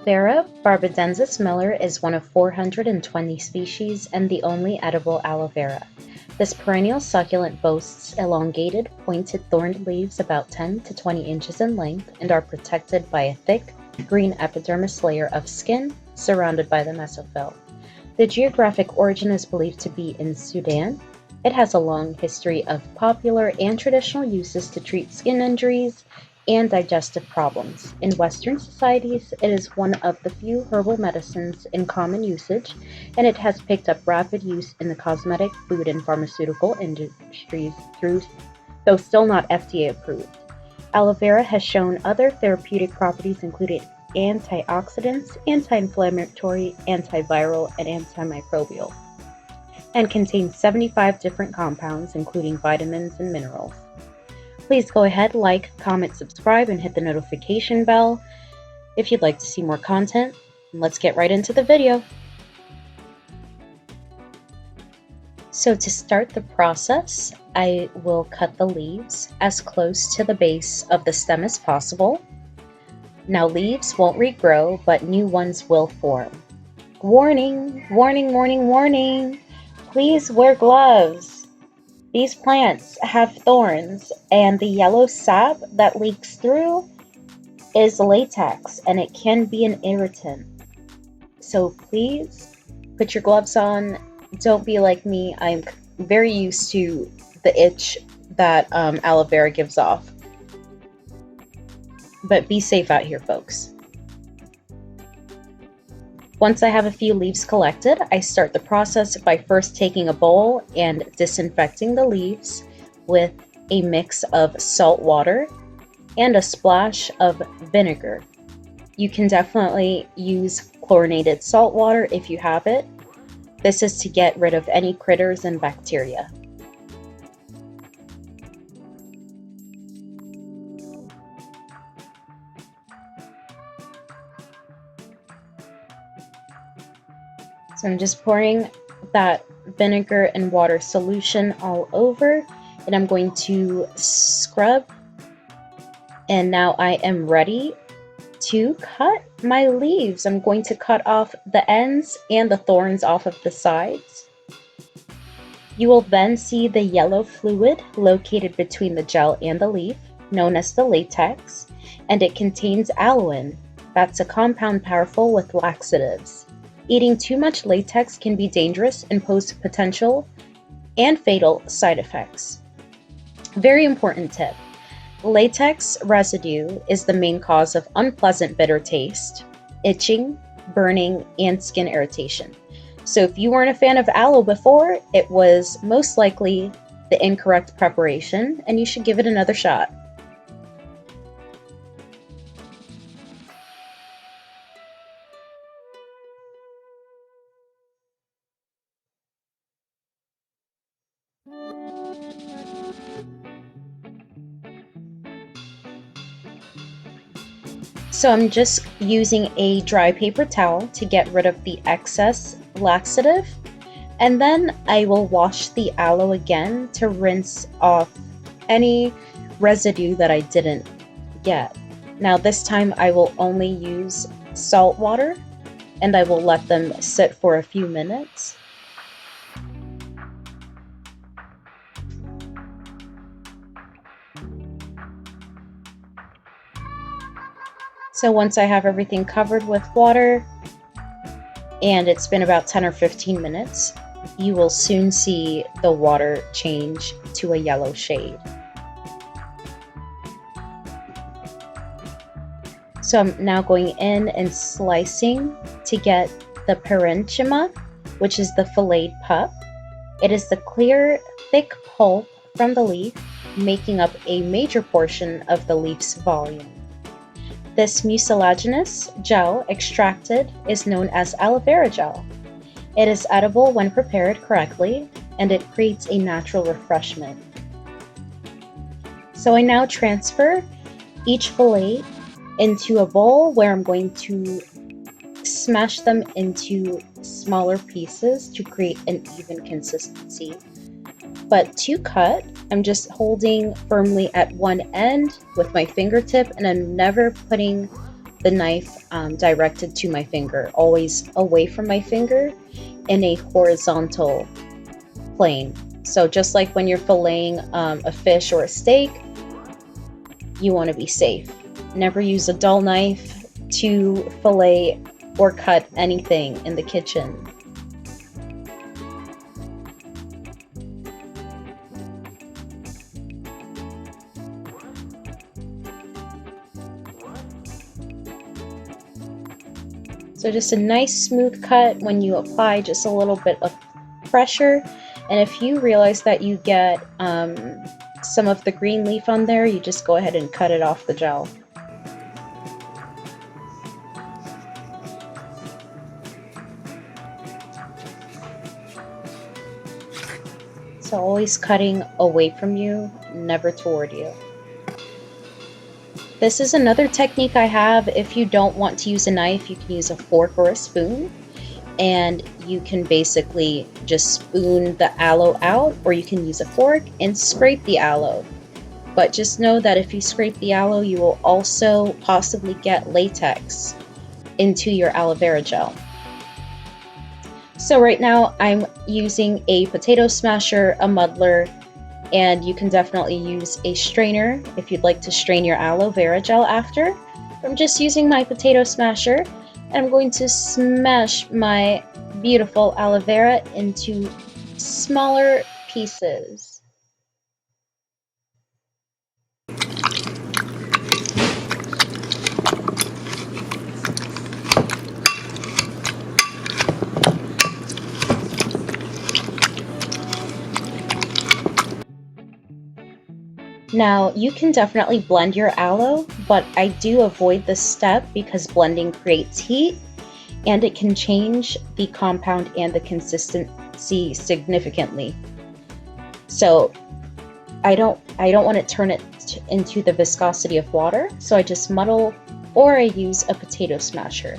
vera barbadensis Miller is one of 420 species and the only edible aloe vera. This perennial succulent boasts elongated, pointed thorned leaves about 10 to 20 inches in length and are protected by a thick, green epidermis layer of skin surrounded by the mesophyll. The geographic origin is believed to be in Sudan. It has a long history of popular and traditional uses to treat skin injuries and digestive problems. In Western societies, it is one of the few herbal medicines in common usage, and it has picked up rapid use in the cosmetic, food, and pharmaceutical industries though still not FDA approved. Aloe vera has shown other therapeutic properties including antioxidants, anti-inflammatory, antiviral, and antimicrobial, and contains 75 different compounds, including vitamins and minerals. Please go ahead, like, comment, subscribe, and hit the notification bell if you'd like to see more content. And let's get right into the video. So to start the process, I will cut the leaves as close to the base of the stem as possible. Now leaves won't regrow, but new ones will form. Warning, warning, warning, warning! Please wear gloves. These plants have thorns, and the yellow sap that leaks through is latex, and it can be an irritant. So please put your gloves on. Don't be like me. I'm very used to the itch that aloe vera gives off. But be safe out here, folks. Once I have a few leaves collected, I start the process by first taking a bowl and disinfecting the leaves with a mix of salt water and a splash of vinegar. You can definitely use chlorinated salt water if you have it. This is to get rid of any critters and bacteria. So I'm just pouring that vinegar and water solution all over, and I'm going to scrub. And now I am ready to cut my leaves. I'm going to cut off the ends and the thorns off of the sides. You will then see the yellow fluid located between the gel and the leaf, known as the latex, and it contains aloin. That's a compound powerful with laxatives. Eating too much latex can be dangerous and pose potential and fatal side effects. Very important tip. Latex residue is the main cause of unpleasant bitter taste, itching, burning, and skin irritation. So if you weren't a fan of aloe before, it was most likely the incorrect preparation, and you should give it another shot. So I'm just using a dry paper towel to get rid of the excess laxative, and then I will wash the aloe again to rinse off any residue that I didn't get. Now this time I will only use salt water, and I will let them sit for a few minutes. So once I have everything covered with water, and it's been about 10 or 15 minutes, you will soon see the water change to a yellow shade. So I'm now going in and slicing to get the parenchyma, which is the filleted pulp. It is the clear, thick pulp from the leaf, making up a major portion of the leaf's volume. This mucilaginous gel extracted is known as aloe vera gel. It is edible when prepared correctly, and it creates a natural refreshment. So I now transfer each fillet into a bowl where I'm going to smash them into smaller pieces to create an even consistency. But to cut, I'm just holding firmly at one end with my fingertip, and I'm never putting the knife directed to my finger, always away from my finger in a horizontal plane. So just like when you're filleting a fish or a steak, you want to be safe. Never use a dull knife to fillet or cut anything in the kitchen. So just a nice smooth cut when you apply just a little bit of pressure. And if you realize that you get some of the green leaf on there, you just go ahead and cut it off the gel. So always cutting away from you, never toward you. This is another technique I have. If you don't want to use a knife, you can use a fork or a spoon, and you can basically just spoon the aloe out, or you can use a fork and scrape the aloe. But just know that if you scrape the aloe, you will also possibly get latex into your aloe vera gel. So right now I'm using a potato smasher, a muddler, and you can definitely use a strainer if you'd like to strain your aloe vera gel after. I'm just using my potato smasher, and I'm going to smash my beautiful aloe vera into smaller pieces. Now, you can definitely blend your aloe, but I do avoid this step because blending creates heat and it can change the compound and the consistency significantly. So I don't want to turn it into the viscosity of water, so I just muddle or I use a potato smasher.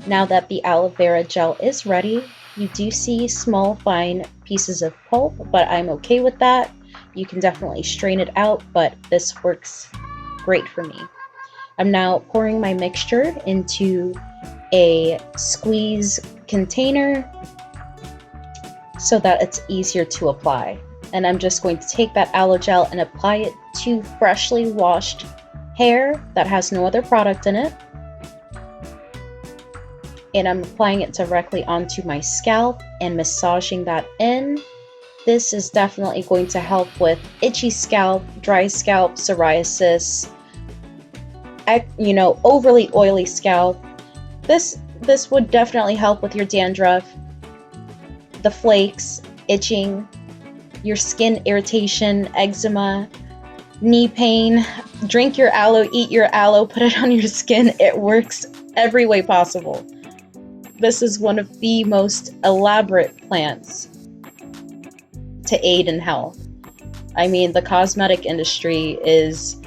Now that the aloe vera gel is ready, you do see small fine pieces of pulp, but I'm okay with that. You can definitely strain it out, but this works great for me. I'm now pouring my mixture into a squeeze container so that it's easier to apply. And I'm just going to take that aloe gel and apply it to freshly washed hair that has no other product in it. And I'm applying it directly onto my scalp and massaging that in. This is definitely going to help with itchy scalp, dry scalp, psoriasis, overly oily scalp. This would definitely help with your dandruff, the flakes, itching, your skin irritation, eczema, knee pain. Drink your aloe, eat your aloe, put it on your skin. It works every way possible. This is one of the most elaborate plants to aid in health. I mean, the cosmetic industry is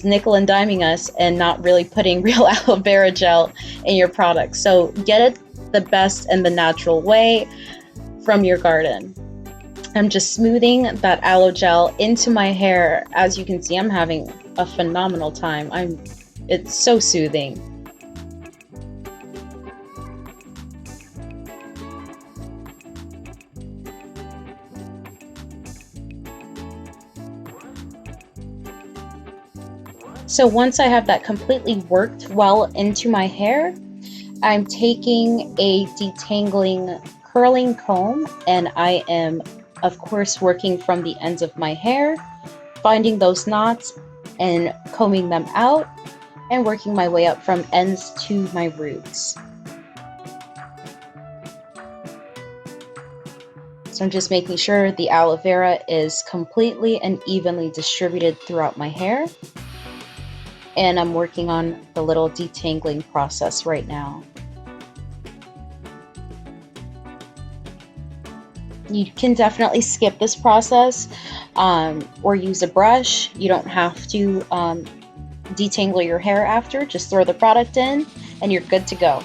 nickel and diming us and not really putting real aloe vera gel in your product. So get it the best and the natural way from your garden. I'm just smoothing that aloe gel into my hair. As you can see, I'm having a phenomenal time. It's so soothing. So once I have that completely worked well into my hair, I'm taking a detangling curling comb, and I am, of course, working from the ends of my hair, finding those knots and combing them out, and working my way up from ends to my roots. So I'm just making sure the aloe vera is completely and evenly distributed throughout my hair. And I'm working on the little detangling process right now. You can definitely skip this process or use a brush. You don't have to detangle your hair after. Just throw the product in and you're good to go.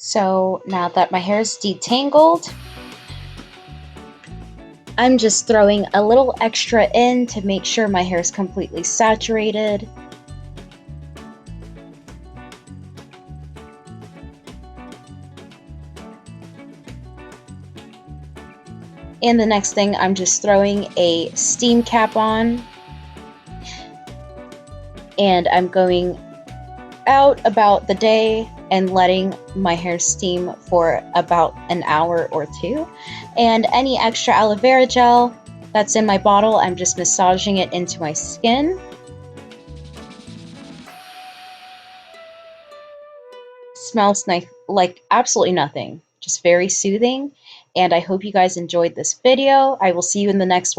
So now that my hair is detangled, I'm just throwing a little extra in to make sure my hair is completely saturated. And the next thing, I'm just throwing a steam cap on, and I'm going out about the day and letting my hair steam for about an hour or two. And any extra aloe vera gel that's in my bottle, I'm just massaging it into my skin. Smells like absolutely nothing, just very soothing. And I hope you guys enjoyed this video. I will see you in the next one.